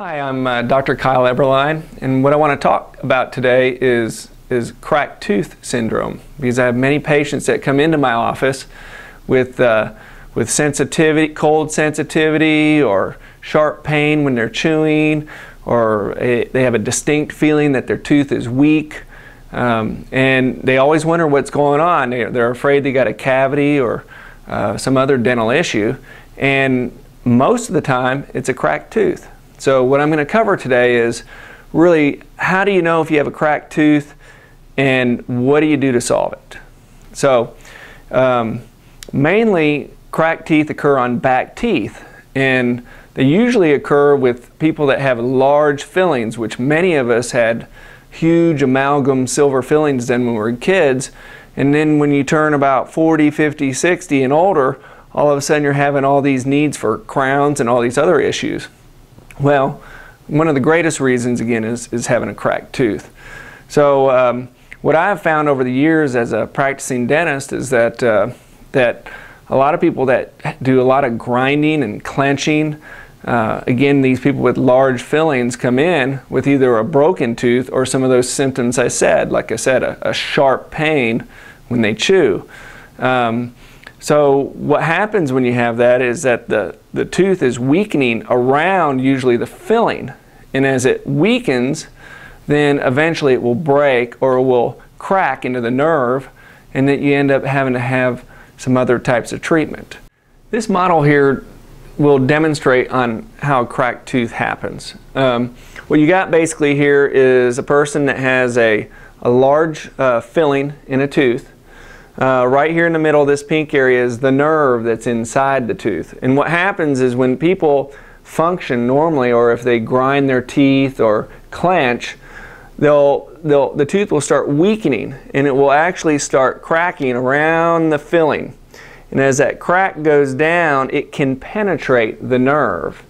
Hi, I'm Dr. Kyle Eberlein, and what I want to talk about today is cracked tooth syndrome, because I have many patients that come into my office with sensitivity, cold sensitivity, or sharp pain when they're chewing, or they have a distinct feeling that their tooth is weak, and they always wonder what's going on. They're afraid they got a cavity or some other dental issue, and most of the time it's a cracked tooth. So what I'm going to cover today is really, how do you know if you have a cracked tooth, and what do you do to solve it? So mainly cracked teeth occur on back teeth, and they usually occur with people that have large fillings, which many of us had huge amalgam silver fillings then when we were kids, and then when you turn about 40, 50, 60 and older, all of a sudden you're having all these needs for crowns and all these other issues. Well, one of the greatest reasons, again, is having a cracked tooth. So what I have found over the years as a practicing dentist is that that a lot of people that do a lot of grinding and clenching, again, these people with large fillings come in with either a broken tooth or some of those symptoms I said, like I said, a sharp pain when they chew. So what happens when you have that is that the tooth is weakening around usually the filling, and as it weakens, then eventually it will break or it will crack into the nerve, and then you end up having to have some other types of treatment. This model here will demonstrate on how a cracked tooth happens. What you got basically here is a person that has a large filling in a tooth. Right here in the middle, this pink area is the nerve that's inside the tooth. And what happens is when people function normally, or if they grind their teeth or clench, the tooth will start weakening, and it will actually start cracking around the filling. And as that crack goes down, it can penetrate the nerve.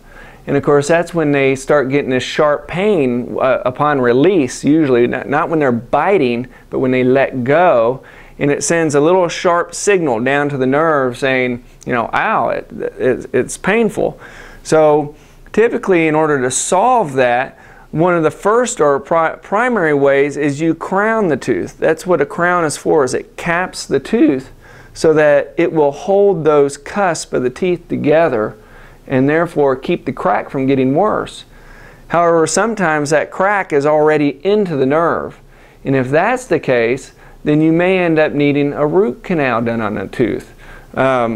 And of course, that's when they start getting this sharp pain upon release, usually, not when they're biting, but when they let go. And it sends a little sharp signal down to the nerve saying, you know, ow, it's painful. So typically, in order to solve that, one of the first or primary ways is you crown the tooth. That's what a crown is for, is it caps the tooth so that it will hold those cusps of the teeth together and therefore keep the crack from getting worse. However, sometimes that crack is already into the nerve. And if that's the case, then you may end up needing a root canal done on a tooth. A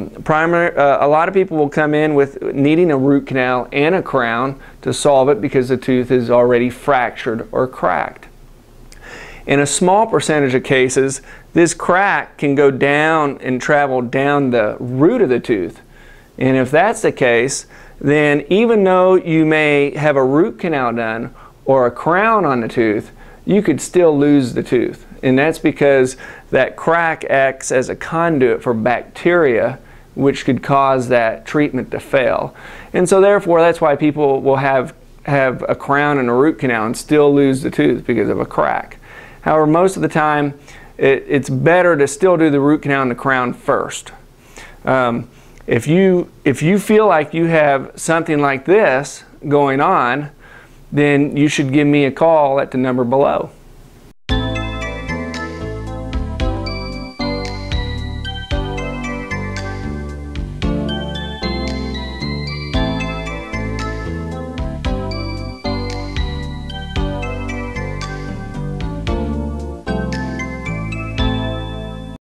lot of people will come in with needing a root canal and a crown to solve it because the tooth is already fractured or cracked. In a small percentage of cases, this crack can go down and travel down the root of the tooth. And if that's the case, then even though you may have a root canal done or a crown on the tooth, you could still lose the tooth. And that's because that crack acts as a conduit for bacteria, which could cause that treatment to fail. And so therefore, that's why people will have a crown and a root canal and still lose the tooth because of a crack. However, most of the time, it's better to still do the root canal and the crown first. If you feel like you have something like this going on, then you should give me a call at the number below.